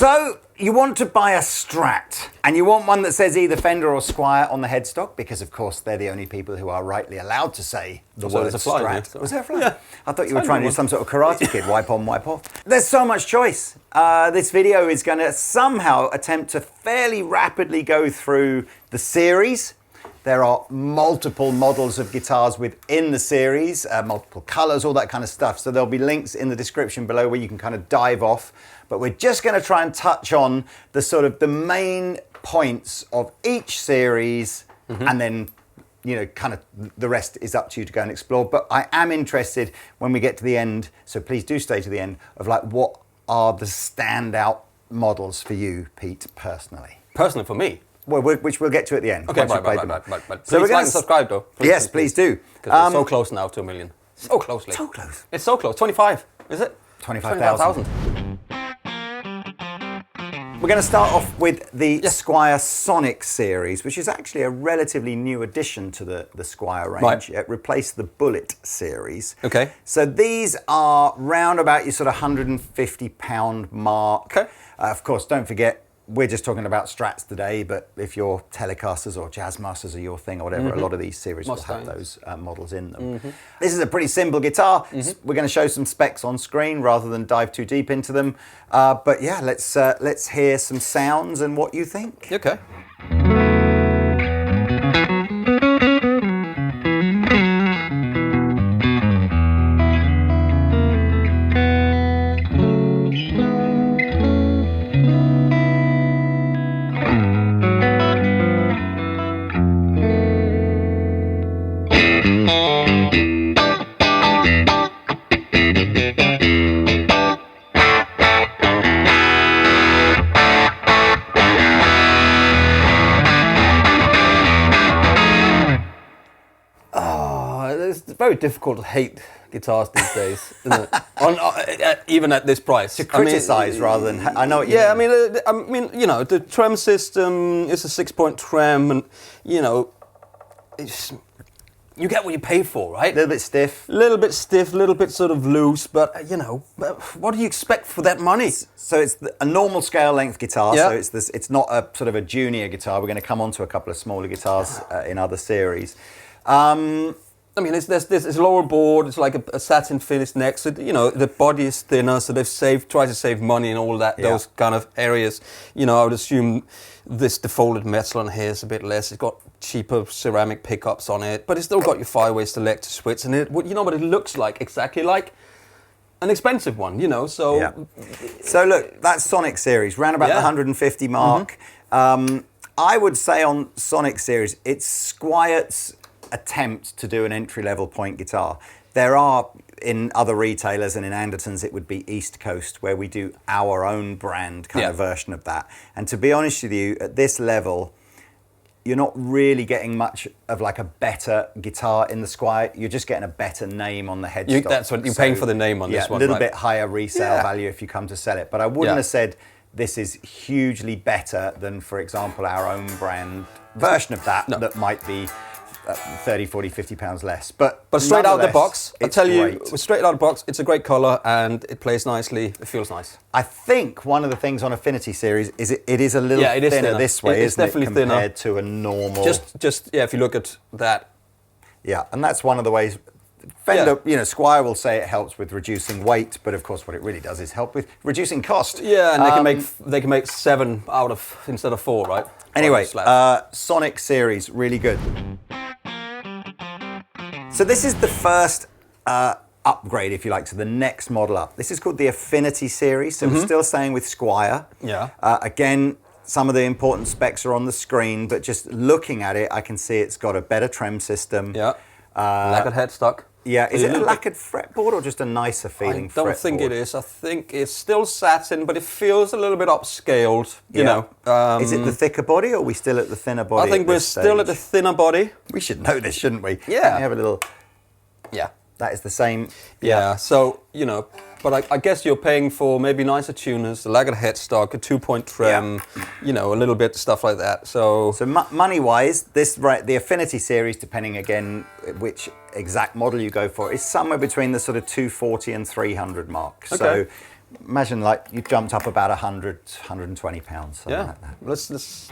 So you want to buy a Strat, and you want one that says either Fender or Squier on the headstock, because of course they're the only people who are rightly allowed to say the word Strat. Was there a fly? Yeah. I thought you were trying to do some sort of Karate Kid, wipe on, wipe off. There's so much choice. This video is going to somehow attempt to fairly rapidly go through the series. There are multiple models of guitars within the series, multiple colors, all that kind of stuff. So there'll be links in the description below where you can kind of dive off. But we're just going to try and touch on the sort of the main points of each series, and then, you know, kind of the rest is up to you to go and explore. But I am interested when we get to the end, so please do stay to the end, of like what are the standout models for you, Pete, personally? Personally, for me? Well, which we'll get to at the end. Okay, right. Please So like and subscribe, though. Yes, please do. Because we're so close now to 1 million. So closely. So close. It's so close. 25, is it? 25,000. We're going to start off with the Squier Sonic series, which is actually a relatively new addition to the Squier range. Right. It replaced the Bullet series. Okay. So these are round about your sort of £150 mark. Okay. Of course, don't forget, we're just talking about Strats today, but if your Telecasters or Jazzmasters are your thing or whatever, a lot of these series will have those models in them. This is a pretty simple guitar. We're going to show some specs on screen rather than dive too deep into them. But yeah, let's hear some sounds and what you think. Okay. It's very difficult to hate guitars these days, isn't it? Even at this price. To criticise rather than... I know what you mean. I mean, you know, the trem system is a 6-point trem, and, you know, you get what you pay for, right? A little bit stiff. A little bit stiff, a little bit sort of loose, but, you know, what do you expect for that money? So it's a normal scale length guitar, so it's not a sort of a junior guitar. We're going to come on to a couple of smaller guitars in other series. I mean, there's this lower board. It's like a satin finish neck. So you know the body is thinner. So they've tried to save money and all that. Those kind of areas. You know, I would assume this defolded metal on here is a bit less. It's got cheaper ceramic pickups on it, but it's still got your 5-way selector switch, and you know what it looks like exactly like an expensive one. You know, so So look, that's Sonic series, round about the 150 mark. I would say on Sonic series, it's Squier's attempt to do an entry-level point guitar. There are, in other retailers and in Andertons, it would be EastCoast, where we do our own brand kind of version of that. And to be honest with you, at this level, you're not really getting much of like a better guitar in the Squier. You're just getting a better name on the headstock. That's what you're paying for, the name on this one. A little bit higher resale value if you come to sell it. But I wouldn't have said this is hugely better than, for example, our own brand version of that that might be 30, 40, 50 pounds less. But straight out of the box, I tell you, great. straight out of the box, it's a great colour and it plays nicely. It feels nice. I think one of the things on Affinity series is it is a little thinner this way, it's definitely compared to a normal. Just if you look at that. Yeah, and that's one of the ways. Fender, you know, Squier will say it helps with reducing weight, but of course what it really does is help with reducing cost. Yeah, and they can make 7 out of instead of 4, right? Anyway, Sonic series, really good. So this is the first upgrade, if you like, to the next model up. This is called the Affinity series, so we're still staying with Squier. Yeah. Again, some of the important specs are on the screen, but just looking at it, I can see it's got a better trem system. Yeah. Lacquered headstock. Yeah, is it a lacquered fretboard or just a nicer feeling fretboard? I don't think it is. I think it's still satin, but it feels a little bit upscaled, you know. Is it the thicker body or are we still at the thinner body? I think we're still at the thinner body. We should know this, shouldn't we? Yeah. Let me have a little... Yeah. That is the same. Yeah, so, you know, but I guess you're paying for maybe nicer tuners, a lacquered headstock, a 2-point trim, you know, a little bit stuff like that. So money-wise, the Affinity series, depending again which exact model you go for, is somewhere between the sort of 240 and 300 mark. Okay. So Imagine like you jumped up about 100, 120 pounds, something Yeah, like that. let's.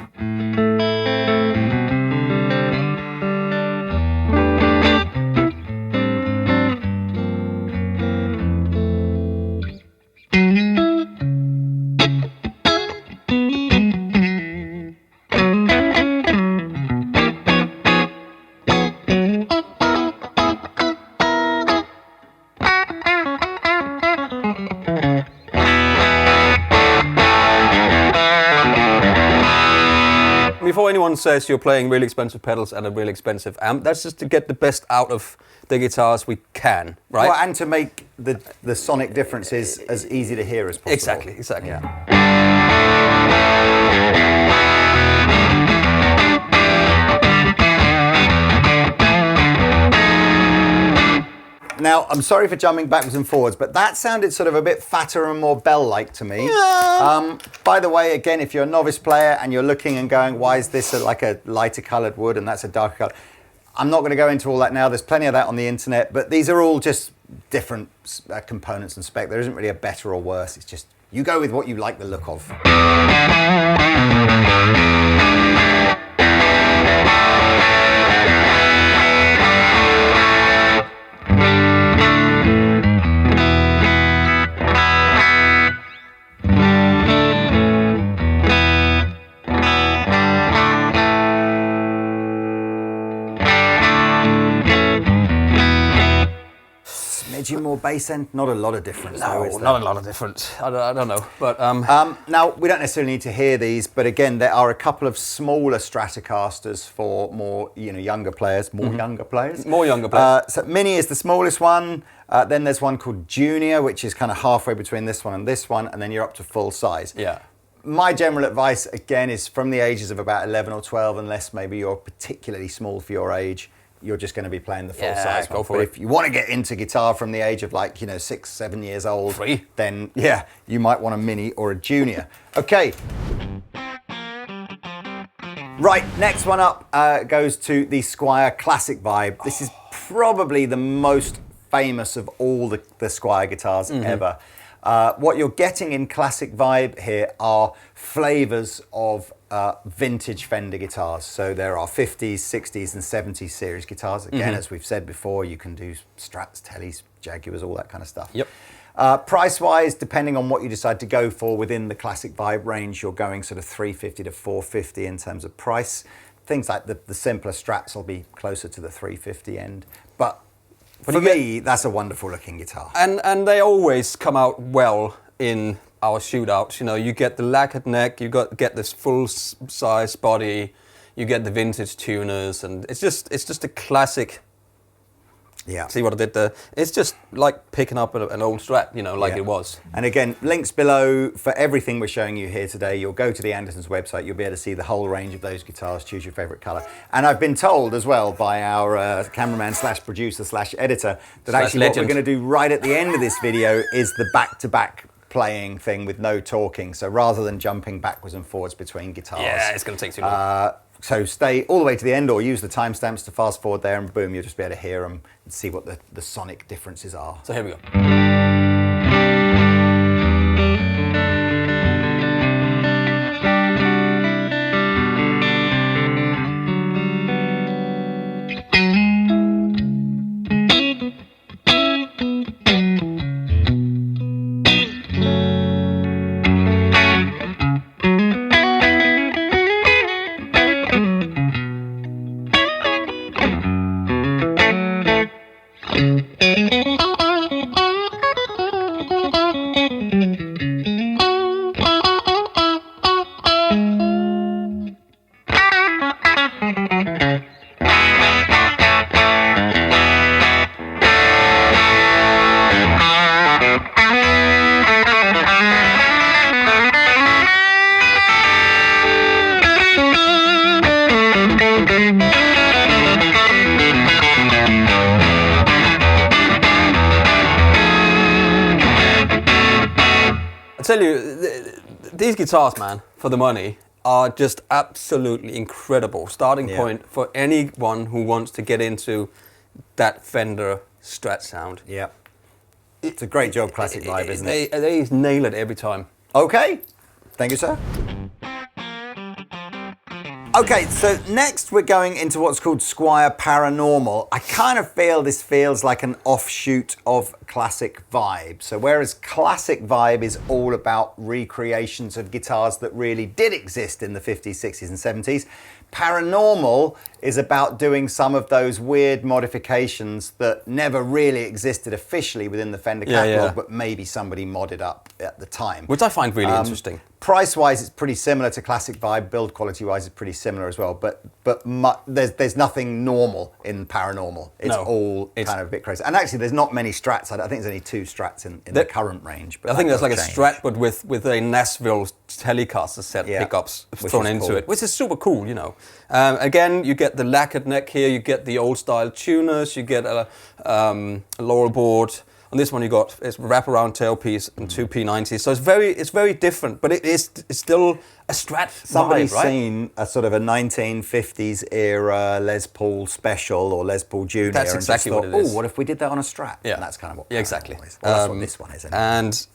Before anyone says you're playing really expensive pedals and a really expensive amp, that's just to get the best out of the guitars we can, right? Well, and to make the sonic differences as easy to hear as possible. Exactly. Yeah. Now, I'm sorry for jumping backwards and forwards, but that sounded sort of a bit fatter and more bell-like to me. Yeah. By the way, again, if you're a novice player and you're looking and going, why is this like a lighter coloured wood and that's a darker colour? I'm not going to go into all that now. There's plenty of that on the internet, but these are all just different components and spec. There isn't really a better or worse. It's just you go with what you like the look of. Smidgen more bass end, not a lot of difference. No, though, not a lot of difference. I don't know, but now we don't necessarily need to hear these, but again, there are a couple of smaller Stratocasters for more, younger players. More younger players. So Mini is the smallest one. Then there's one called Junior, which is kind of halfway between this one, and then you're up to full size. Yeah. My general advice, again, is from the ages of about 11 or 12, unless maybe you're particularly small for your age, you're just going to be playing the full size one. But if you want to get into guitar from the age of 6, 7 years old, then yeah, you might want a Mini or a Junior. Okay. Right, next one up goes to the Squier Classic Vibe. This is probably the most famous of all the Squier guitars ever. What you're getting in Classic Vibe here are flavors of vintage Fender guitars. So there are 50s, 60s and 70s series guitars. Again, as we've said before, you can do Strats, Tellys, Jaguars, all that kind of stuff. Yep. Price-wise, depending on what you decide to go for within the Classic Vibe range, you're going sort of $350 to $450 in terms of price. Things like the simpler Strats will be closer to the $350 end. But for me, that's a wonderful looking guitar. And they always come out well in our shootouts. You get the lacquered neck, you get this full size body, you get the vintage tuners, and it's just a classic. Yeah. See what I did there? It's just like picking up an old Strat, it was. And again, links below for everything we're showing you here today. You'll go to the Andertons website, you'll be able to see the whole range of those guitars, choose your favourite colour. And I've been told as well by our cameraman / producer / editor that actually what we're going to do right at the end of this video is the back-to-back playing thing with no talking. So rather than jumping backwards and forwards between guitars. Yeah, it's going to take too long. So stay all the way to the end or use the timestamps to fast forward there and boom, you'll just be able to hear them and see what the sonic differences are. So here we go. Tell you, these guitars, man, for the money, are just absolutely incredible. Starting point for anyone who wants to get into that Fender Strat sound. Yeah. It's a great job, Classic Vibe, isn't it? They nail it every time. Okay, thank you, sir. Okay, so next we're going into what's called Squier Paranormal. I kind of feel this feels like an offshoot of Classic Vibe. So whereas Classic Vibe is all about recreations of guitars that really did exist in the 50s, 60s and 70s, Paranormal is about doing some of those weird modifications that never really existed officially within the Fender catalog, but maybe somebody modded up at the time. Which I find really interesting. Price-wise, it's pretty similar to Classic Vibe. Build quality-wise, it's pretty similar as well. But there's nothing normal in Paranormal. It's all kind of a bit crazy. And actually, there's not many Strats. I think there's only 2 Strats in the current range. But I think there's like a Strat, but with a Nashville Telecaster set pickups thrown into it, which is super cool, you know. Again, you get the lacquered neck here. You get the old-style tuners. You get a laurel board. On this one, you got wraparound tailpiece and 2 P90s. So it's very different, but it's still a Strat. Somebody's vibe, right? seen a sort of a 1950s era Les Paul Special or Les Paul Junior. That's exactly what it is. Oh, what if we did that on a Strat? Yeah, and that's kind of what. Yeah, exactly. Is. Well, that's what this one is. Anyway. And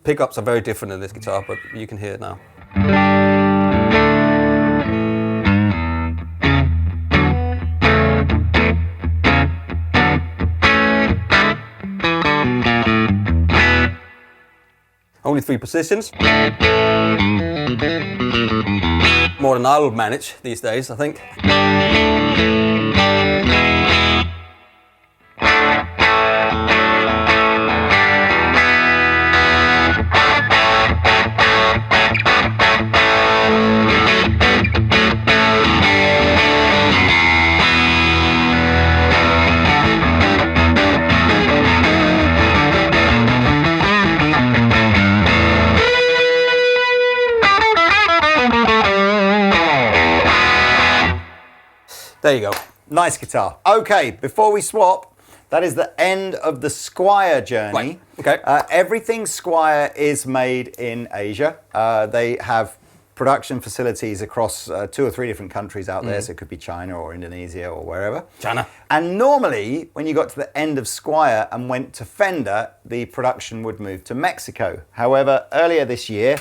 pickups are very different in this guitar, but you can hear it now. Only 3 positions. More than I'll manage these days, I think. There you go. Nice guitar. Okay, before we swap, that is the end of the Squier journey. Right. Okay. Everything Squier is made in Asia. They have production facilities across 2 or 3 different countries out there, so it could be China or Indonesia or wherever. China. And normally, when you got to the end of Squier and went to Fender, the production would move to Mexico. However, earlier this year,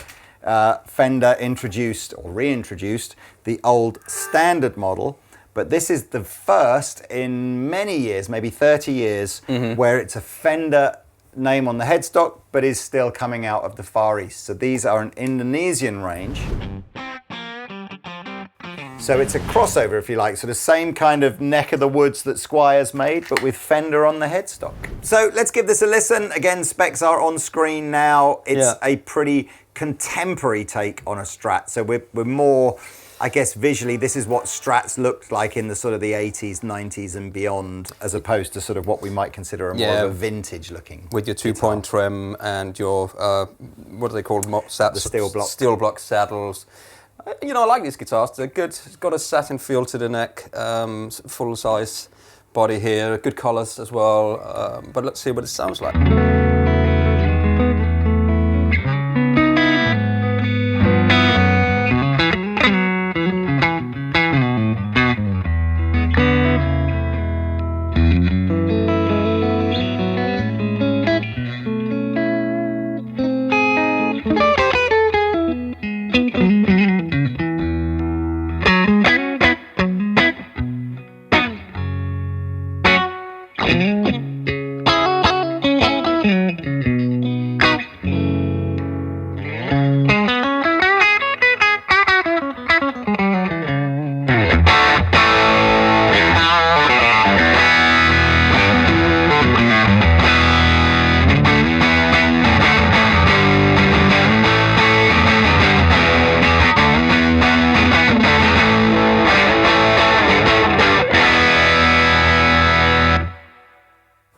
Fender introduced or reintroduced the old Standard model. But this is the first in many years, maybe 30 years, where it's a Fender name on the headstock, but is still coming out of the Far East. So these are an Indonesian range. So it's a crossover, if you like, so the same kind of neck of the woods that Squier's made, but with Fender on the headstock. So let's give this a listen. Again, specs are on screen now. It's a pretty contemporary take on a Strat. So we're more, I guess visually, this is what Strats looked like in the sort of the 80s, 90s and beyond, as opposed to sort of what we might consider a more of a vintage looking. With your 2-point trim and your, what do they call them? The steel block. Steel block saddles. You know, I like these guitars. They're good. It's got a satin feel to the neck, full size body here, good colors as well. But let's see what it sounds like.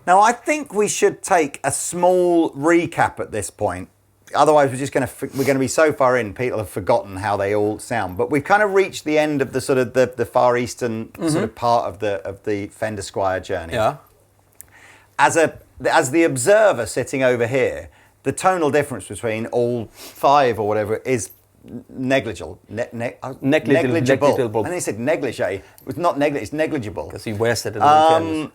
Now, I think we should take a small recap at this point. Otherwise, we're going to be so far in, people have forgotten how they all sound. But we've kind of reached the end of the sort of the Far Eastern sort of part of the Fender Squier journey. Yeah. As the observer sitting over here, the tonal difference between all 5 or whatever is negligible. Negligible. And they said negligee. It's not negligible. It's negligible. Because he wears it in the weekend.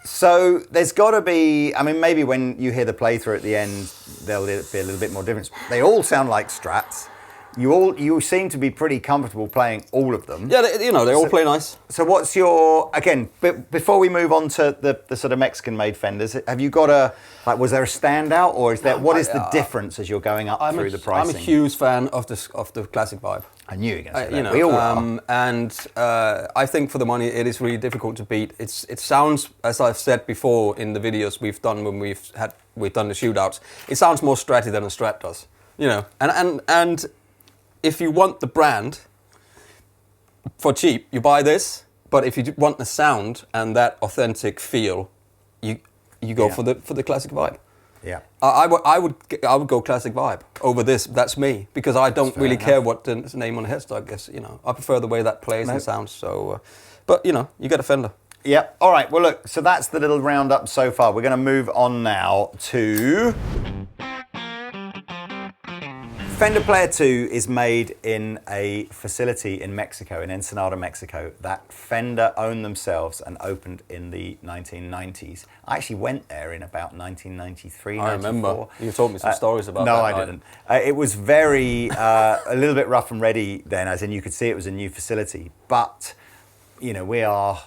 So there's got to be, I mean, maybe when you hear the playthrough at the end, there'll be a little bit more difference. They all sound like Strats. You seem to be pretty comfortable playing all of them. Yeah, they all play nice. So what's your, again, before we move on to the sort of Mexican-made Fenders, have you got was there a standout, or what is the difference as you're going up through the pricing? I'm a huge fan of the classic vibe. I knew you were going to say that. We all are. And I think for the money, it is really difficult to beat. It sounds, as I've said before in the videos we've done when we've done the shootouts, it sounds more Stratty than a Strat does. And if you want the brand for cheap, you buy this. But if you want the sound and that authentic feel, you go for the classic vibe. Yeah, I would go classic vibe over this. That's me, because I don't really care what the name on the headstock is. I prefer the way that plays and sounds. So, but you get a Fender. Yeah. All right. Well, look. So that's the little roundup so far. We're going to move on now to Fender Player II is made in a facility in Mexico, in Ensenada, Mexico, that Fender owned themselves and opened in the 1990s. I actually went there in about 1993, I 94. remember. You told me some stories about that. No, I didn't. It was very, a little bit rough and ready then, as in you could see it was a new facility. But, we are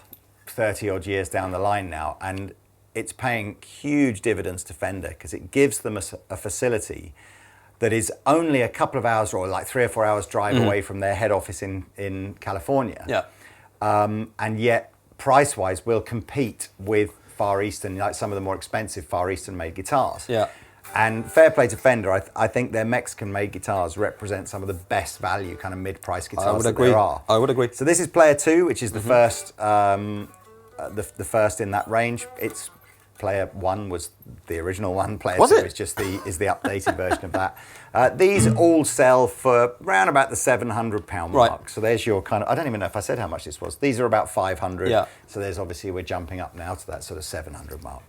30 odd years down the line now, and it's paying huge dividends to Fender because it gives them a facility that is only a couple of hours or like 3 or 4 hours drive away from their head office in California. Yeah. And yet, price-wise, will compete with Far Eastern, like some of the more expensive Far Eastern-made guitars. Yeah. And fair play to Fender, I think their Mexican-made guitars represent some of the best value kind of mid-price guitars there are. I would agree. So this is Player II, which is the first, the first in that range. It's Player 1 was the original one. Player 2 is just the updated version of that. These all sell for around about the £700 mark. So there's your kind of, I don't even know if I said how much this was. These are about 500. Yeah. So there's obviously, we're jumping up now to that sort of 700 mark.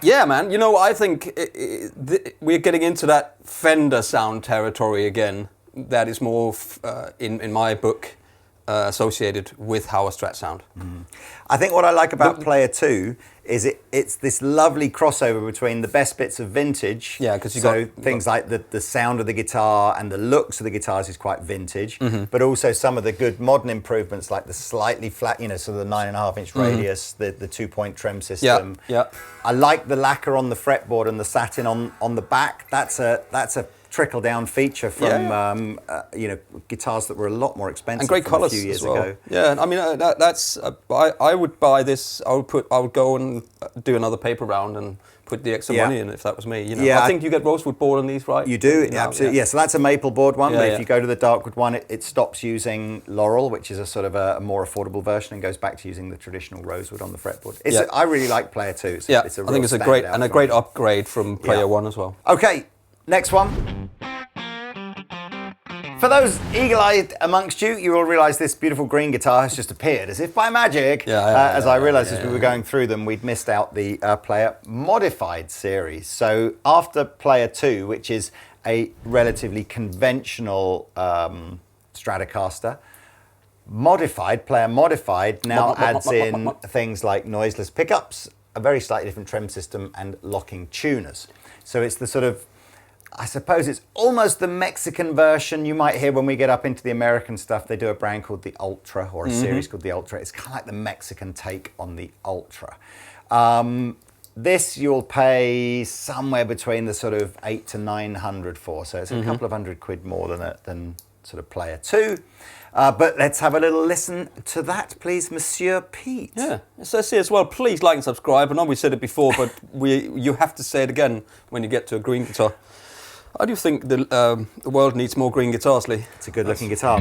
Yeah, man. I think we're getting into that Fender sound territory again. That is more, in my book, associated with how a Strat sound. I think what I like about Player 2 is it's this lovely crossover between the best bits of vintage. Yeah, because things like the sound of the guitar and the looks of the guitars is quite vintage, but also some of the good modern improvements like the slightly flat, sort of the 9.5-inch radius, the 2-point trem system. Yeah. I like the lacquer on the fretboard and the satin on the back. That's a trickle-down feature from guitars that were a lot more expensive and great colours a few years as well. ago. Yeah, I mean that's I would buy this. I would go and do another paper round and put the extra money in if that was me. I think you get rosewood board on these, right? You do, absolutely. Yeah, so that's a maple board one. But if you go to the darkwood one, it stops using laurel, which is a sort of a more affordable version, and goes back to using the traditional rosewood on the fretboard. I really like Player 2. It's I think it's a great upgrade from Player 1 as well. Okay, next one. For those eagle-eyed amongst you, you will realise this beautiful green guitar has just appeared, as if by magic. As I realised as we were going through them, we'd missed out the Player Modified series. So after Player 2, which is a relatively conventional Stratocaster, Player Modified now adds in things like noiseless pickups, a very slightly different trem system, and locking tuners. So it's the sort of, I suppose it's almost the Mexican version you might hear when we get up into the American stuff. They do a brand called the Ultra, or a series called the Ultra. It's kind of like the Mexican take on the Ultra. This you'll pay somewhere between the sort of 800 to 900 for. So it's a couple of £100 more than sort of Player 2. But let's have a little listen to that, please, Monsieur Pete. Yeah, it says here as well, please like and subscribe. I know we said it before, but you have to say it again when you get to a green guitar. How do you think the world needs more green guitars, Lee? It's a good-looking guitar.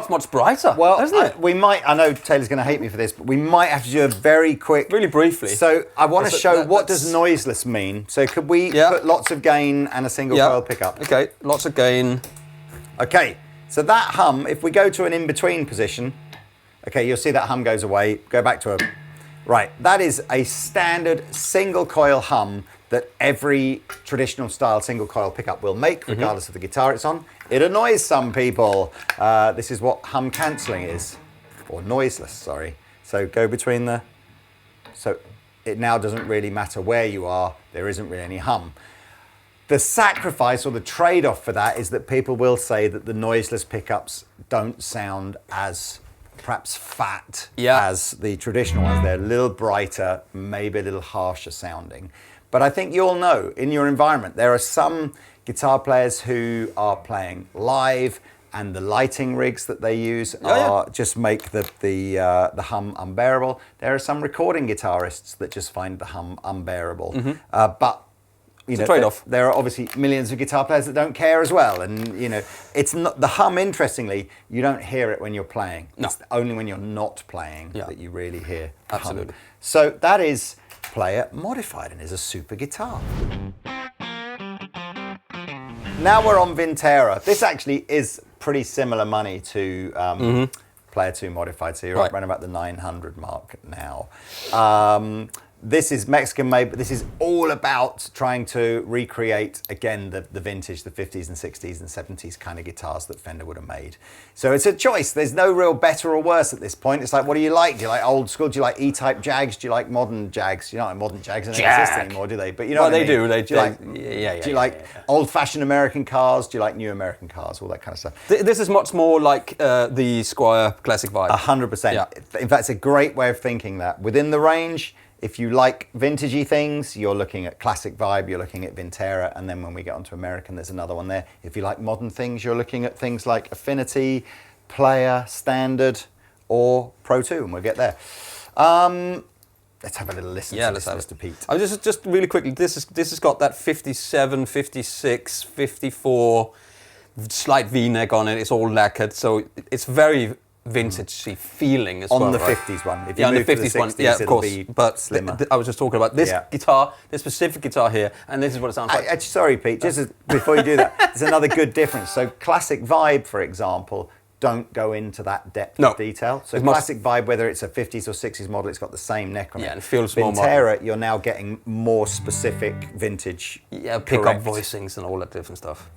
Much brighter, well, isn't it? We might, I know Taylor's going to hate me for this, but we might have to do a very quick... Really briefly. So I want to show what does noiseless mean. So could we put lots of gain and a single coil pickup? Okay, lots of gain. Okay, so that hum, if we go to an in-between position, okay, you'll see that hum goes away. Go back to a... Right, that is a standard single coil hum that every traditional style single coil pickup will make, regardless of the guitar it's on. It annoys some people. This is what hum cancelling is, or noiseless, sorry. So go between the... So it now doesn't really matter where you are, there isn't really any hum. The sacrifice or the trade-off for that is that people will say that the noiseless pickups don't sound as perhaps fat as the traditional ones. They're a little brighter, maybe a little harsher sounding. But I think you'll know in your environment, there are some guitar players who are playing live and the lighting rigs that they use just make the hum unbearable. There are some recording guitarists that just find the hum unbearable. But you know, trade-off. There are obviously millions of guitar players that don't care as well. And you know, it's not the hum, interestingly, you don't hear it when you're playing. No. It's only when you're not playing that you really hear the Absolutely. hum. So that is Player modified and is a super guitar. Now we're on Vintera. This actually is pretty similar money to Player II modified, so you're around about the 900 mark now. This is Mexican made, but this is all about trying to recreate, again, the vintage, the 50s and 60s and 70s kind of guitars that Fender would have made. So it's a choice. There's no real better or worse at this point. It's like, what do you like? Do you like old school? Do you like E-type Jags? Do you like modern Jags? You don't like modern Jags, they don't exist anymore, do they? But you know what I mean? They do. Do you like old-fashioned American cars? Do you like new American cars? All that kind of stuff. This is much more like the Squier classic vibe. 100%. Yeah. In fact, it's a great way of thinking that. Within the range, if you like vintagey things, you're looking at classic vibe, you're looking at Vintera, and then when we get onto American, there's another one there. If you like modern things, you're looking at things like Affinity, Player, Standard, or Pro II, and we'll get there. Let's have a little listen to this, Mr. Pete. Just really quickly, this has got that 57, 56, 54 slight V-neck on it. It's all lacquered, so it's very vintage-y feeling as well. On the 50s one. If you on the move to 50s one, 60s, of course. Be but slimmer. I was just talking about this guitar, this specific guitar here, and this is what it sounds like. Sorry, Pete, before you do that, there's another good difference. So classic vibe, for example, don't go into that depth of detail. So classic vibe, whether it's a 50s or 60s model, it's got the same neck on it. Yeah, and it feels more Vintera, you're now getting more specific vintage. Yeah, pick-up voicings and all that different stuff.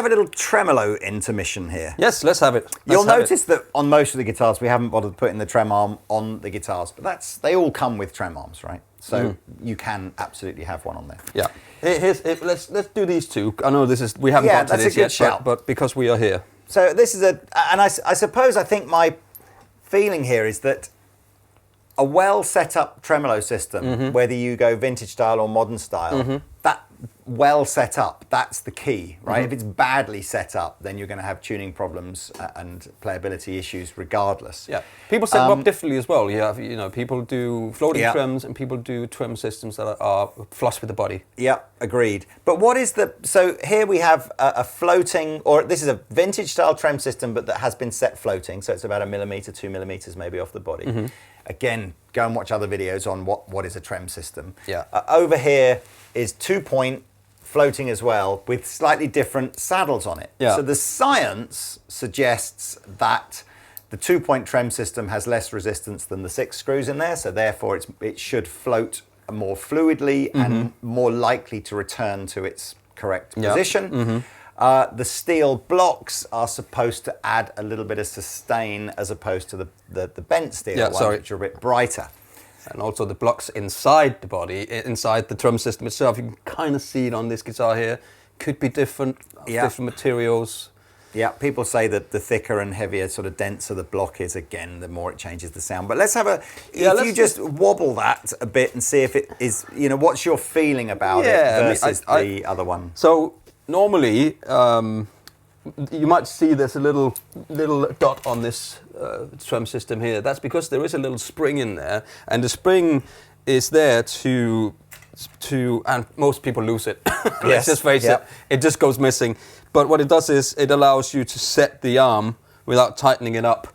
have a little tremolo intermission here? Yes, let's have it. You'll notice that on most of the guitars we haven't bothered putting the trem arm on the guitars, but they all come with trem arms, right? So you can absolutely have one on there. Yeah. Let's do these two. I know we haven't got to this yet, but because we are here. So this is I think my feeling here is that a well set up tremolo system, whether you go vintage style or modern style, that well set up, that's the key, right? If it's badly set up, then you're going to have tuning problems and playability issues regardless. Yeah, people set them up differently as well. People do floating trems and people do trem systems that are flush with the body. Yeah, agreed. But what is so here we have a floating, or this is a vintage style trem system, but that has been set floating, so it's about 1 millimeter, 2 millimeters maybe off the body. Again, go and watch other videos on what is a trem system. Yeah. Over here is 2-point floating as well with slightly different saddles on it. Yeah. So the science suggests that the 2-point trem system has less resistance than the 6 screws in there, so therefore it should float more fluidly and more likely to return to its correct position. The steel blocks are supposed to add a little bit of sustain as opposed to the bent steel ones, which are a bit brighter. And also the blocks inside the body, inside the drum system itself, you can kind of see it on this guitar here. Could be different materials. Yeah, people say that the thicker and heavier, sort of denser the block is, again, the more it changes the sound. But let's have if you just wobble that a bit and see if it is, what's your feeling about it versus the other one? So normally, you might see there's a little dot on this trem system here. That's because there is a little spring in there, and the spring is there to and most people lose it. Let's just face it. It just goes missing. But what it does is it allows you to set the arm without tightening it up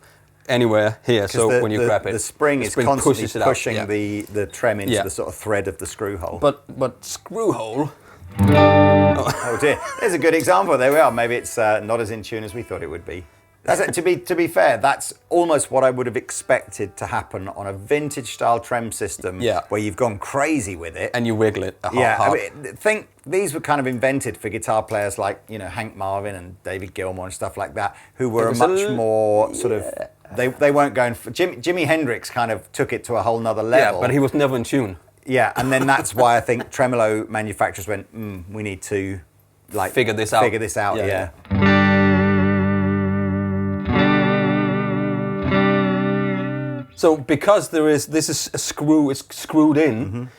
anywhere here. So when you grab it, the spring is constantly pushing the trem into the sort of thread of the screw hole. But screw hole. Oh dear, there's a good example. There we are. Maybe it's not as in tune as we thought it would be. To be fair, that's almost what I would have expected to happen on a vintage style trem system, where you've gone crazy with it and you wiggle it. I think these were kind of invented for guitar players like Hank Marvin and David Gilmour and stuff like that, who were much more sort of. They weren't going for Jimi Hendrix. Kind of took it to a whole nother level. Yeah, but he was never in tune. Yeah, and then that's why I think tremolo manufacturers went, we need to figure this out. Yeah. So because this is a screw, it's screwed in,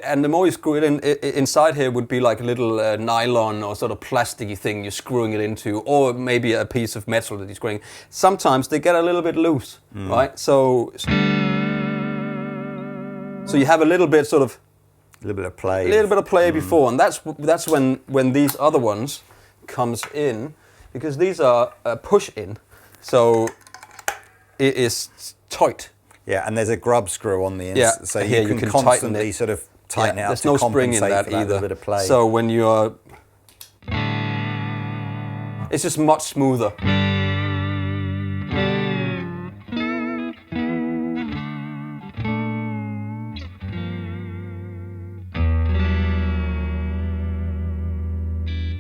and the more you screw it in, inside here would be like a little nylon or sort of plasticky thing you're screwing it into, or maybe a piece of metal that you're screwing. Sometimes they get a little bit loose, right? So you have a little bit of play before, and that's when these other ones comes in, because these are push in, so it is tight. Yeah, and there's a grub screw on the inside, so you can constantly sort of tighten it up. There's no spring in that either. Little bit of play. So when you're, it's just much smoother.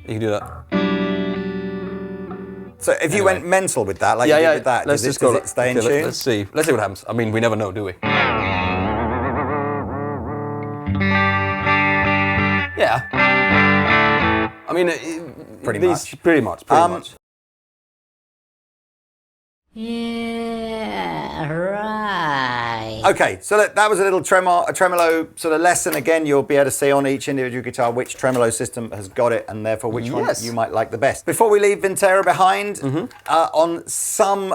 You can do that. So if you went mental with that, like you did with that, does it stay in tune? Let's see what happens. I mean, we never know, do we? Yeah. I mean, pretty much. Yeah, right. Okay, so that was a little tremolo sort of lesson. Again, you'll be able to see on each individual guitar which tremolo system has got it, and therefore which one you might like the best. Before we leave Vintera behind, on some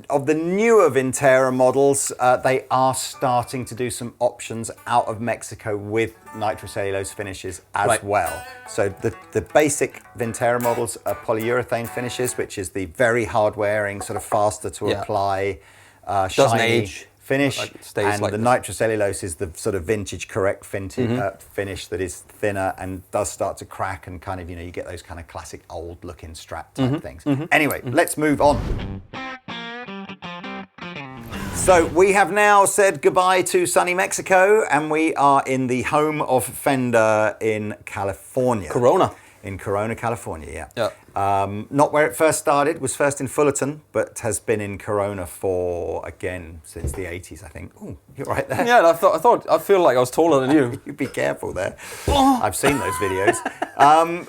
of the newer Vintera models, they are starting to do some options out of Mexico with nitrocellulose finishes as well. So the basic Vintera models are polyurethane finishes, which is the very hard-wearing, sort of faster to apply, shiny finish. And the nitrocellulose is the sort of vintage correct finish that is thinner and does start to crack, and kind of, you get those kind of classic old-looking Strat type things. Anyway, let's move on. So we have now said goodbye to sunny Mexico, and we are in the home of Fender in California. Corona. In Corona, California, Yeah. Not where it first started, was first in Fullerton, but has been in Corona for, again, since the 80s, I think. Oh, you're right there. Yeah, I feel like I was taller than you. You be careful there. I've seen those videos.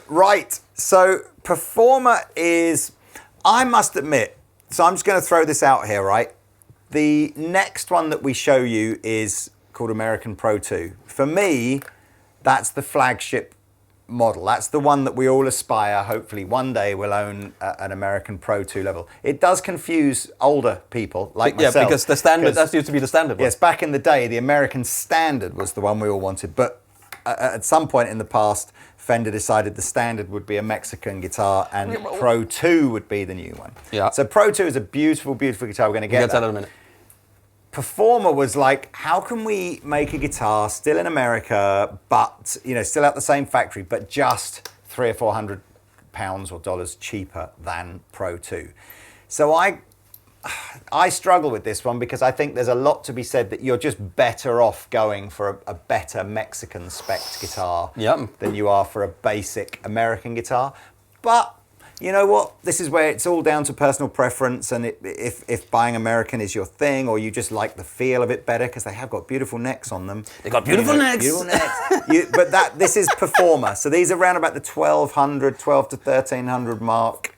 Right, so Performer is, I must admit, so I'm just going to throw this out here, right? The next one that we show you is called American Pro II. For me, that's the flagship model. That's the one that we all aspire, hopefully one day we'll own an American Pro II level. It does confuse older people like myself. Yeah, because the standard, that used to be the standard one. Yes, back in the day, the American Standard was the one we all wanted, but at some point in the past, Fender decided the Standard would be a Mexican guitar and Pro II would be the new one. Yeah. So Pro II is a beautiful, beautiful guitar. We're going to get that in a minute. Performer was like, how can we make a guitar still in America, but still at the same factory, but just £300 or £400 or dollars cheaper than Pro II? So I struggle with this one because I think there's a lot to be said that you're just better off going for a better Mexican spec'd guitar than you are for a basic American guitar. But you know what? This is where it's all down to personal preference, and if buying American is your thing, or you just like the feel of it better, because they have got beautiful necks on them. They got beautiful necks. Beautiful necks. But this is Performer, so these are around about the 1200 to 1300 mark.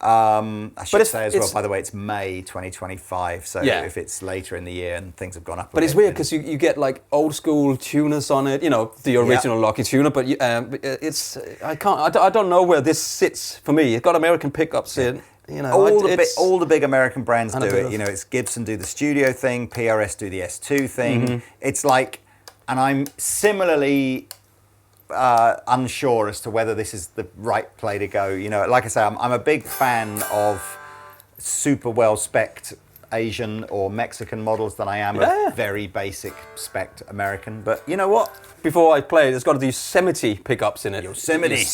I should say as well, by the way, it's May 2025, so if it's later in the year and things have gone up a bit. But it's weird because you get like old school tuners on it, the original Locky tuner, but it's, I don't know where this sits for me. It's got American pickups in. All the big American brands do it. It's Gibson do the studio thing, PRS do the S2 thing. Mm-hmm. It's like, and I'm similarly unsure as to whether this is the right play to go. Like I say, I'm a big fan of super well spec'd Asian or Mexican models than I am of very basic spec'd American. But you know what? Before I play, there's got to be Yosemite pickups in it. Yosemite.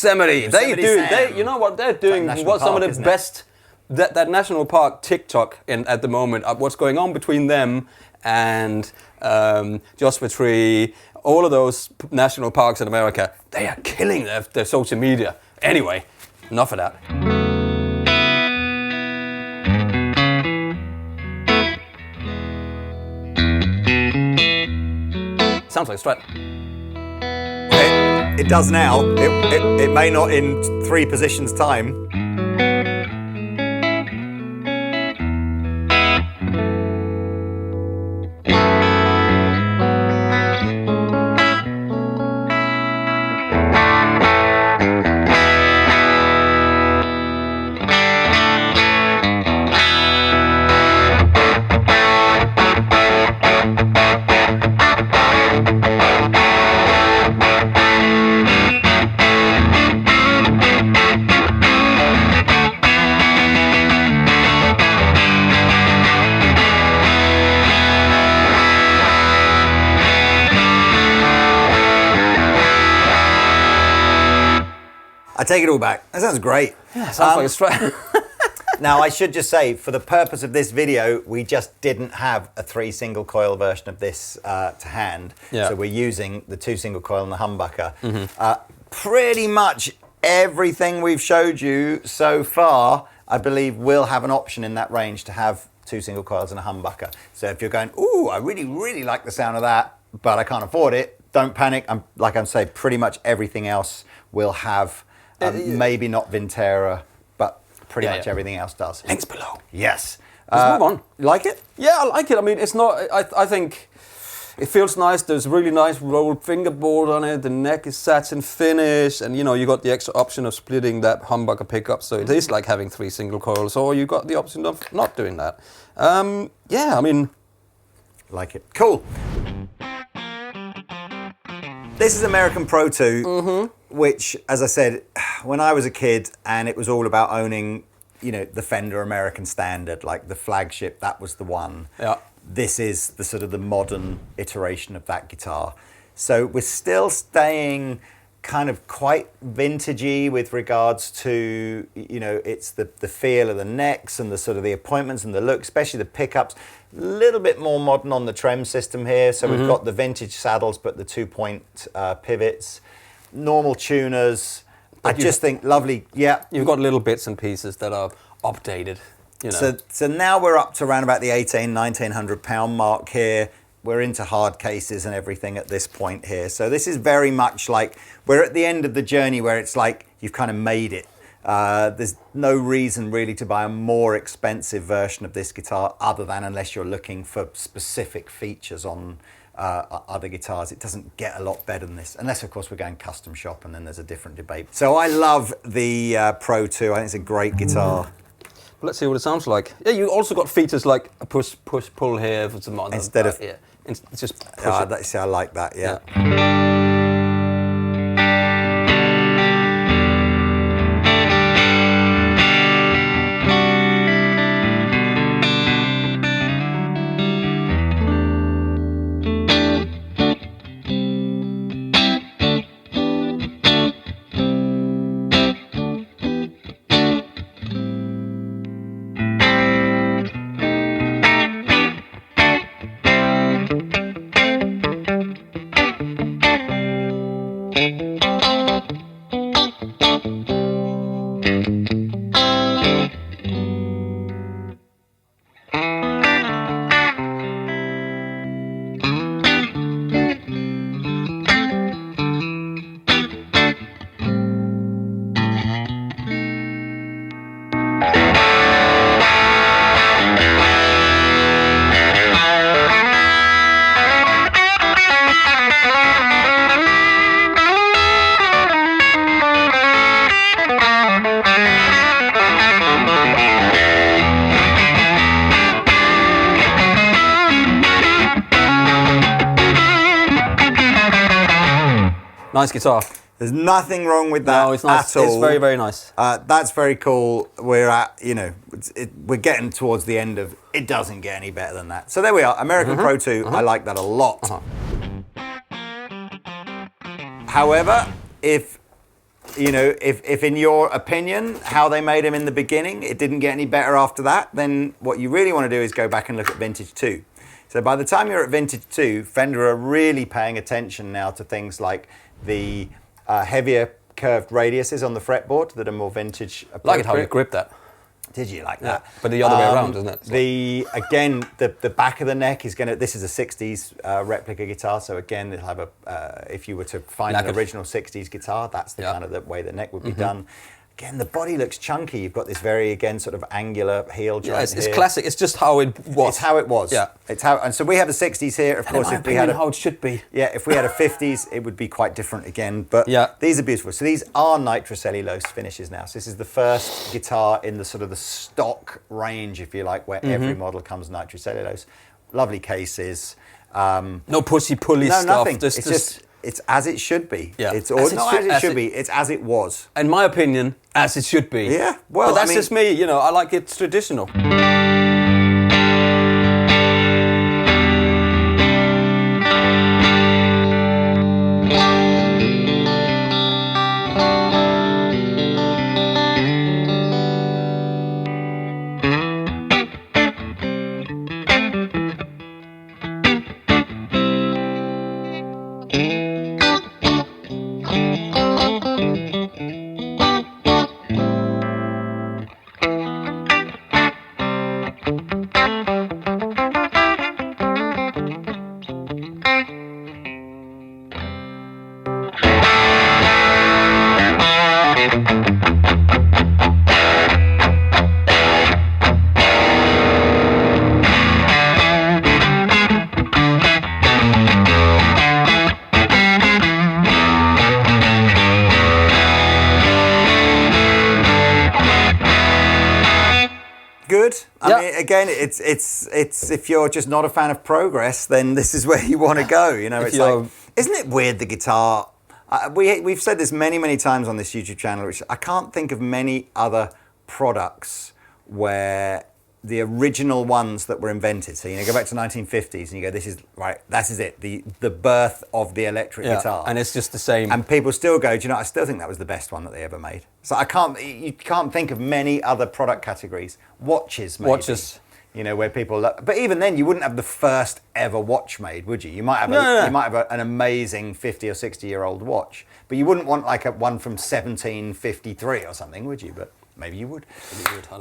You know what they're doing? What some of the best that national park TikTok at the moment. What's going on between them and Joshua Tree? All of those national parks in America, they are killing their social media. Anyway, enough of that. Sounds like a Strat. It does now. It may not in 3 positions time. I take it all back. That sounds great. Yeah, sounds like a Strat. Now, I should just say, for the purpose of this video, we just didn't have a 3 single coil version of this to hand. Yeah. So we're using the 2 single coil and the humbucker. Mm-hmm. Pretty much everything we've showed you so far, I believe, will have an option in that range to have 2 single coils and a humbucker. So if you're going, ooh, I really, really like the sound of that, but I can't afford it, don't panic. Like I'm saying, pretty much everything else will have... maybe not Vintera, but pretty much everything else does. Links below. Yes. Let's move on. Like it? Yeah, I like it. I mean, it's not... I think it feels nice. There's a really nice rolled fingerboard on it. The neck is satin finish. And, you got the extra option of splitting that humbucker pickup. So it is like having 3 single coils. Or you got the option of not doing that. Yeah, I mean... Like it. Cool. This is American Pro II, which, as I said, when I was a kid and it was all about owning, the Fender American Standard, like the flagship, that was the one. Yeah. This is the sort of the modern iteration of that guitar. So we're still staying kind of quite vintagey with regards to, it's the feel of the necks and the sort of the appointments and the look, especially the pickups. A little bit more modern on the trem system here. So we've got the vintage saddles, but the 2-point pivots, normal tuners. I just think lovely, yeah. You've got little bits and pieces that are updated, you know. So now we're up to around about the 1900 pound mark here. We're into hard cases and everything at this point here. So this is very much like, we're at the end of the journey where it's like you've kind of made it. There's no reason really to buy a more expensive version of this guitar other than unless you're looking for specific features on other guitars. It doesn't get a lot better than this, unless of course we're going custom shop, and then there's a different debate. So I love the Pro II. I think it's a great guitar. Let's see what it sounds like. Yeah, you also got features like a push pull here for some other. Instead of yeah, it's just push it. See, I like that. Yeah. Nice guitar. There's nothing wrong with that No, it's nice. at all. It's very, very nice. That's very cool. We're at, we're getting towards the end of, it doesn't get any better than that. So there we are, American Pro II. I like that a lot. However, if in your opinion, how they made him in the beginning, it didn't get any better after that, then what you really want to do is go back and look at Vintage 2. So by the time you're at Vintage 2, Fender are really paying attention now to things like the heavier curved radiuses on the fretboard that are more vintage appropriate. I like it how you grip that. Did you like that? But the other way around, isn't it? The back of the neck is this is a 60s replica guitar, so again, it'll have if you were to find an original 60s guitar, that's the kind of the way the neck would be done. Again, the body looks chunky. You've got this very, sort of angular heel joint. Yeah, it's classic. It's just how it was. It's how it was. Yeah. And so we have a 60s here. Of course, if we had how it should be. Yeah, if we had a 50s, it would be quite different again. But these are beautiful. So these are nitrocellulose finishes now. So this is the first guitar in the sort of the stock range, if you like, where every model comes nitrocellulose. Lovely cases. No pussy-pulley stuff. No, nothing. It's as it should be. Yeah. It's not as it should be. It's as it was. In my opinion, as it should be. Yeah. Well, but that's just me. I like it traditional. Good. I mean, again, it's if you're just not a fan of progress, then this is where you want to go. It's like, isn't it weird, the guitar? We've said this many times on this YouTube channel, which I can't think of many other products where the original ones that were invented. So go back to 1950s and you go, this is it, the birth of the electric guitar. And it's just the same. And people still go, I still think that was the best one that they ever made. So you can't think of many other product categories. Watches, maybe. Watches. You know, where people, but even then, you wouldn't have the first ever watch made, would you? You might have, you might have an amazing 50 or 60-year-old watch, but you wouldn't want like a one from 1753 or something, would you? But maybe you would.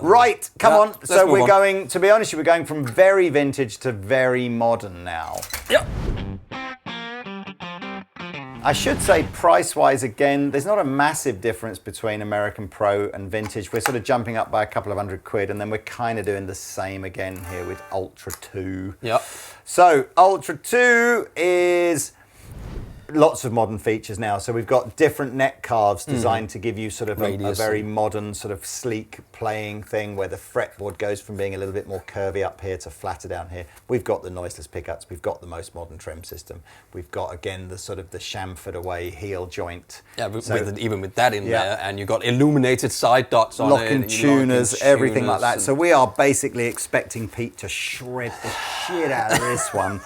Right, come on. So we're going, to be honest, we're going from very vintage to very modern now. Yep. I should say price-wise, again, there's not a massive difference between American Pro and vintage. We're sort of jumping up by a couple of £100, and then we're kind of doing the same again here with Ultra 2. Yep. So Ultra 2 is lots of modern features now. So we've got different neck carves designed to give you sort of a very modern, sort of sleek playing thing where the fretboard goes from being a little bit more curvy up here to flatter down here. We've got the noiseless pickups. We've got the most modern trim system. We've got, again, the sort of the chamfered away heel joint. Yeah, even with that in there, and you've got illuminated side dots on lock it. and tuners, everything like that. So we are basically expecting Pete to shred the shit out of this one.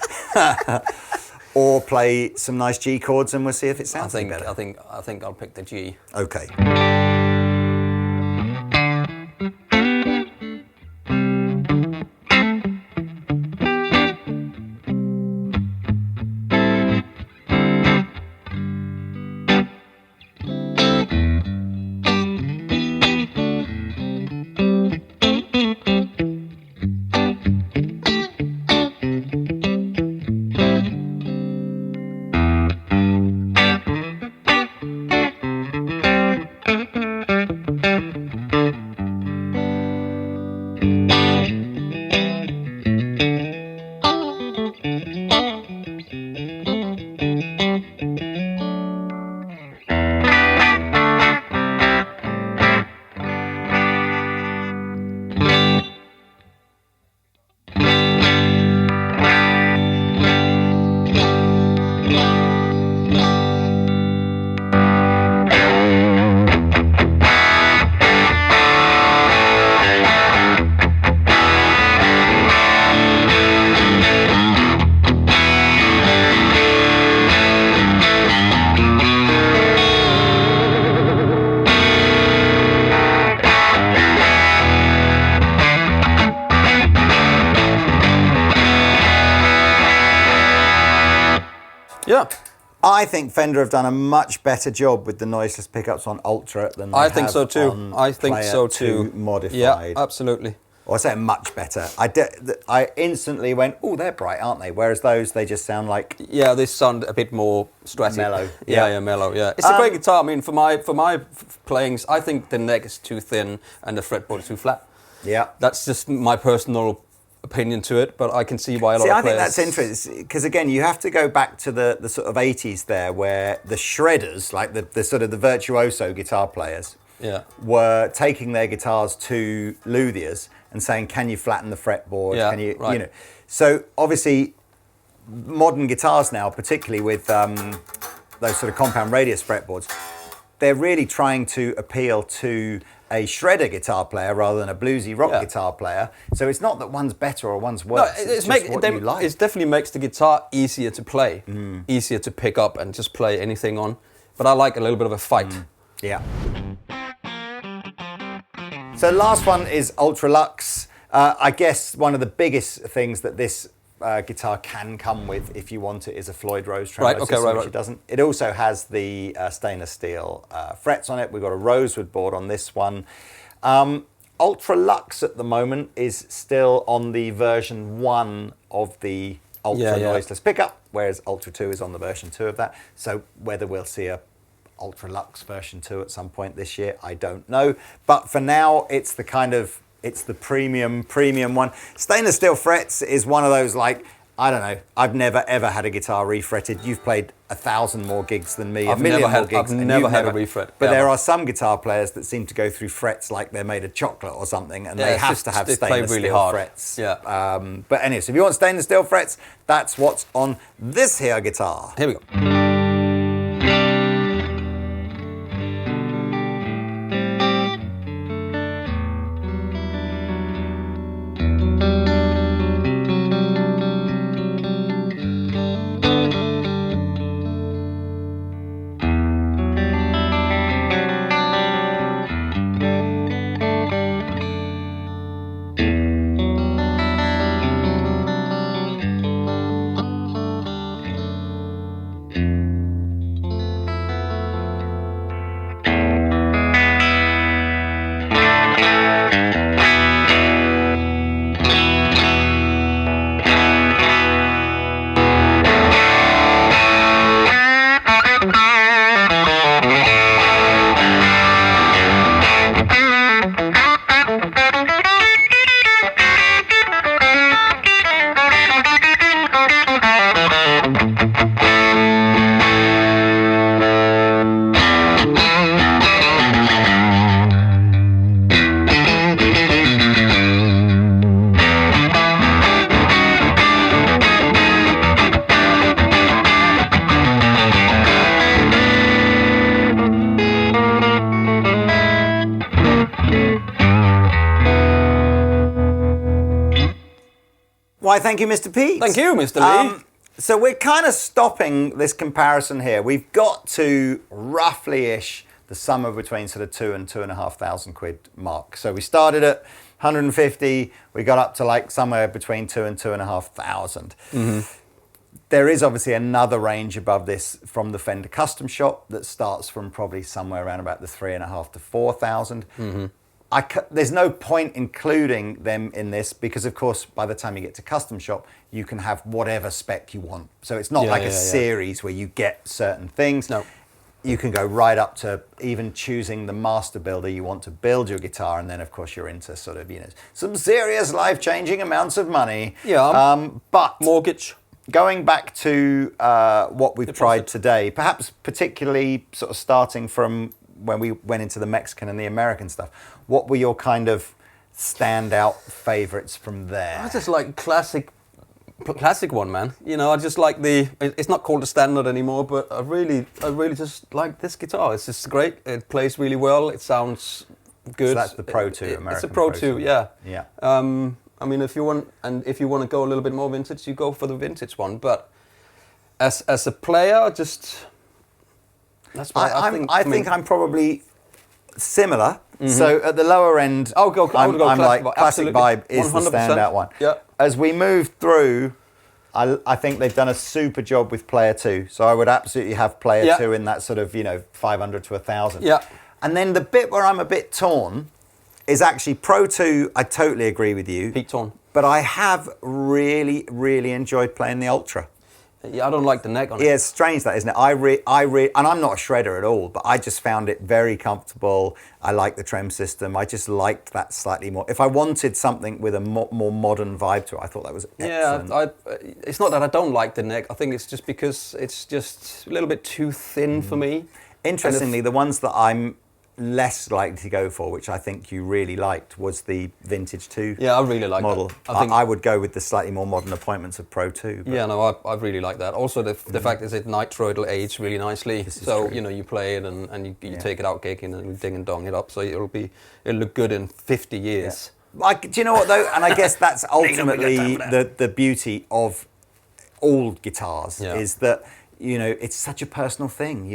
Or play some nice G chords, and we'll see if it sounds better. I think I'll pick the G. Okay. Yeah. I think Fender have done a much better job with the noiseless pickups on Ultra than they I think have so too. on I think Player so 2 too. Modified. Yeah, absolutely. Or I say much better. I instantly went, oh, they're bright, aren't they? Whereas those, they just sound like... Yeah, they sound a bit more Stratic. Mellow. Yeah, mellow, yeah. It's a great guitar. I mean, for my playings, I think the neck is too thin and the fretboard is too flat. Yeah. That's just my personal opinion to it, but I can see why a lot of I players... think that's interesting, because again, you have to go back to the sort of 80s there, where the shredders, like the sort of the virtuoso guitar players, were taking their guitars to luthiers and saying, can you flatten the fretboard? Yeah, can you, right. you know? So obviously, modern guitars now, particularly with those sort of compound radius fretboards, they're really trying to appeal to a shredder guitar player rather than a bluesy rock guitar player. So it's not that one's better or one's worse. No, it's just what you like. It definitely makes the guitar easier to play, easier to pick up and just play anything on. But I like a little bit of a fight. Yeah. So last one is Ultra Luxe. I guess one of the biggest things that this guitar can come with, if you want it, is a Floyd Rose tremolo system, which it doesn't. It also has the stainless steel frets on it. We've got a rosewood board on this one. Ultra Luxe at the moment is still on the version 1 of the Ultra noiseless pickup, whereas Ultra 2 is on the version 2 of that. So whether we'll see a Ultra Luxe version 2 at some point this year, I don't know. But for now, it's the kind of, it's the premium one. Stainless steel frets is one of those, like, I don't know, I've never ever had a guitar refretted. You've played 1,000 more gigs than me, I've a million never more had, gigs. I've never had a refret. But there are some guitar players that seem to go through frets like they're made of chocolate or something, and they have to have stainless steel frets. Yeah. But anyway, so if you want stainless steel frets, that's what's on this here guitar. Here we go. Why, thank you, Mr. Pete. Thank you, Mr. Lee. So we're kind of stopping this comparison here. We've got to roughly-ish the somewhere between sort of £2,000 and £2,500 mark. So we started at 150, we got up to like somewhere between 2,000 and 2,500. Mm-hmm. There is obviously another range above this from the Fender Custom Shop that starts from probably somewhere around about the 3,500 to 4,000. Mm-hmm. There's no point including them in this because, of course, by the time you get to Custom Shop, you can have whatever spec you want. So it's not like a series where you get certain things. No. You can go right up to even choosing the master builder you want to build your guitar, and then, of course, you're into sort of, some serious life-changing amounts of money. Yeah. But mortgage. Going back to what we've tried today, perhaps particularly sort of starting from when we went into the Mexican and the American stuff, what were your kind of standout favorites from there? I just like classic one, man. I just like it's not called the Standard anymore, but I really just like this guitar. It's just great. It plays really well. It sounds good. So that's the Pro II, American It's a Pro II, yeah. Yeah. I mean, if you want to go a little bit more vintage, you go for the vintage one. But as a player, just that's what I think I'm probably similar. Mm-hmm. So at the lower end, I'm like Classic Vibe is 100%. the standout one. Yeah. As we move through, I think they've done a super job with Player II. So I would absolutely have Player II in that sort of 500 to 1,000. Yeah. And then the bit where I'm a bit torn is actually Pro II. I totally agree with you. Pete torn. But I have really, really enjoyed playing the Ultra. Yeah, I don't like the neck on it. Yeah, it's strange that, isn't it? And I'm not a shredder at all, but I just found it very comfortable. I like the trem system. I just liked that slightly more. If I wanted something with a more modern vibe to it, I thought that was excellent. Yeah, it's not that I don't like the neck. I think it's just because it's just a little bit too thin for me. Interestingly, the ones that I'm less likely to go for, which I think you really liked, was the Vintage 2 Yeah, I really like model. that. I would go with the slightly more modern appointments of Pro 2. Yeah, no, I really like that. Also, the fact is it nitro, it'll age really nicely. So, you play it and you take it out gigging and you ding and dong it up. So it'll look good in 50 years. Yeah. Do you know what though? And I guess that's ultimately the beauty of all guitars is that it's such a personal thing.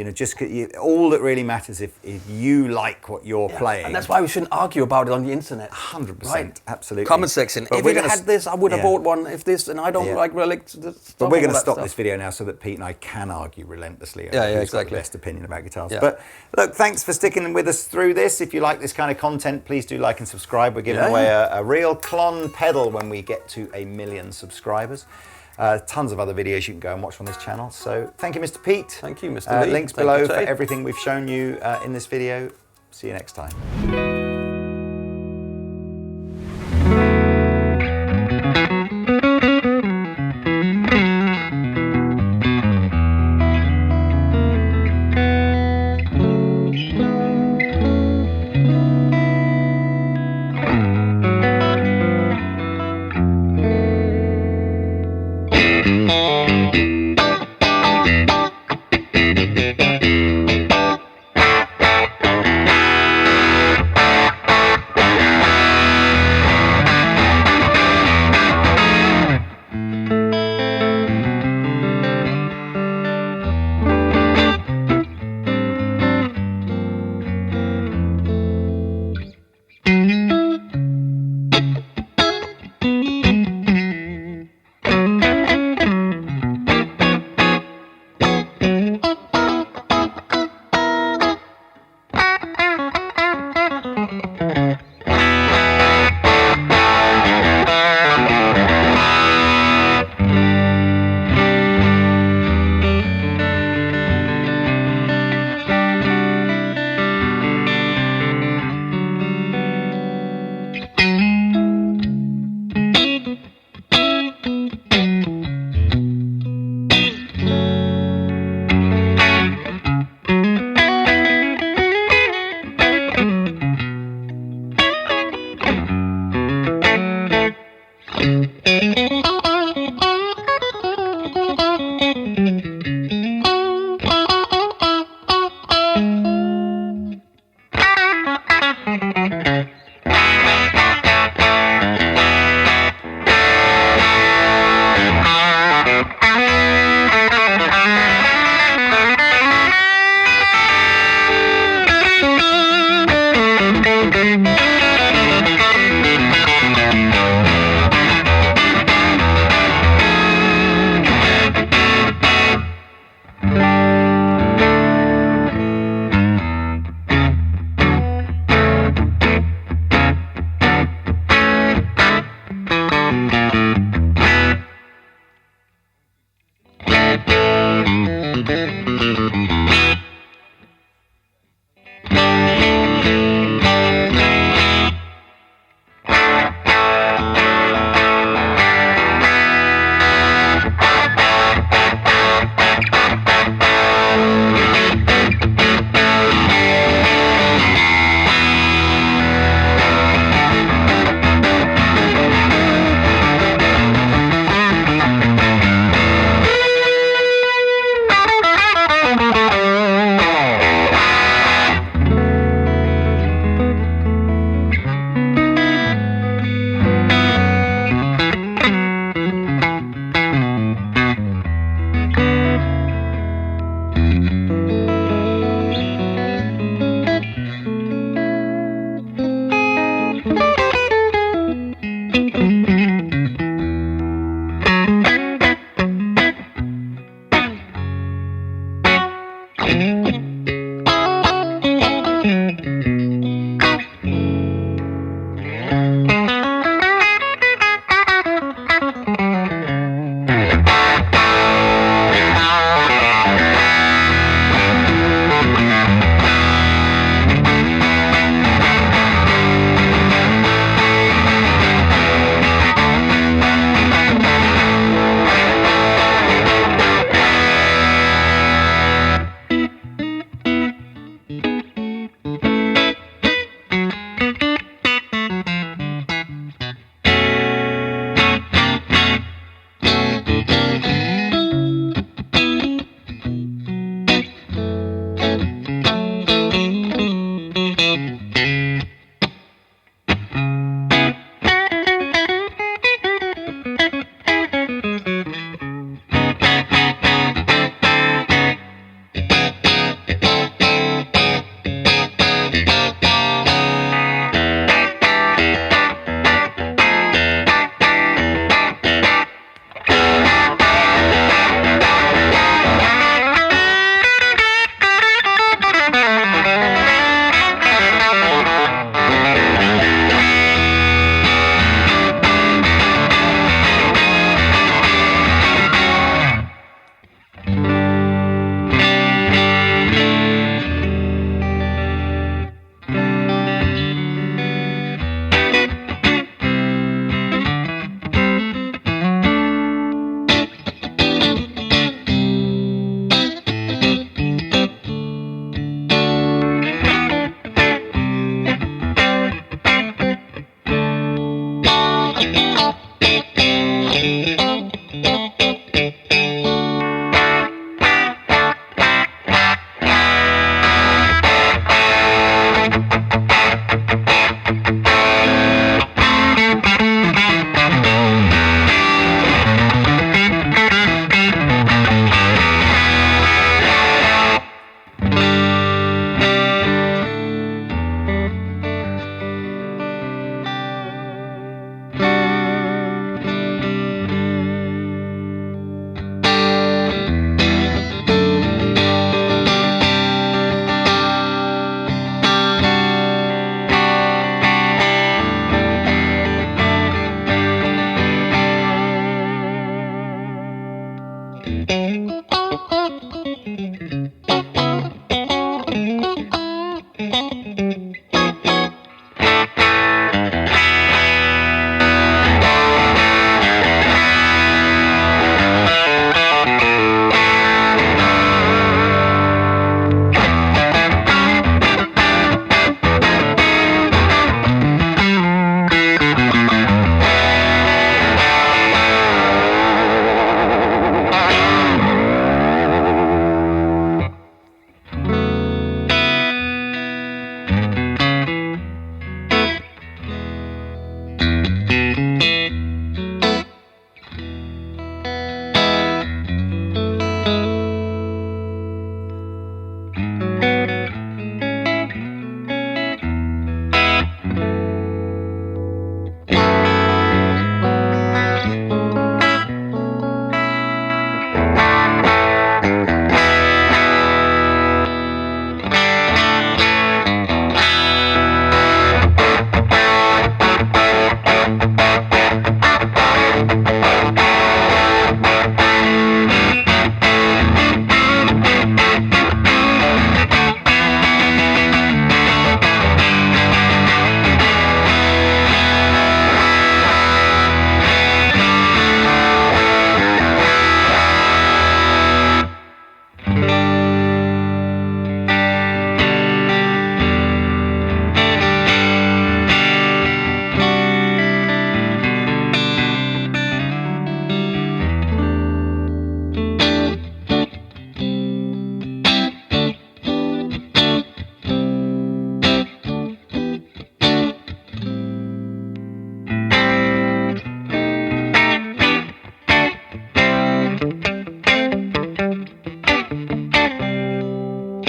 All that really matters if you like what you're playing. And that's why we shouldn't argue about it on the internet. 100%, right? Absolutely. Comment section. If it had this, I would have bought one. If this, and I don't like relics. But we're going to stop this video now so that Pete and I can argue relentlessly over who's got the best opinion about guitars. Yeah. But look, thanks for sticking with us through this. If you like this kind of content, please do like and subscribe. We're giving away a real Klon pedal when we get to 1 million subscribers. Tons of other videos you can go and watch on this channel. So thank you, Mr. Pete. Thank you, Mr. Lee. Links below for everything we've shown you in this video. See you next time.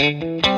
right.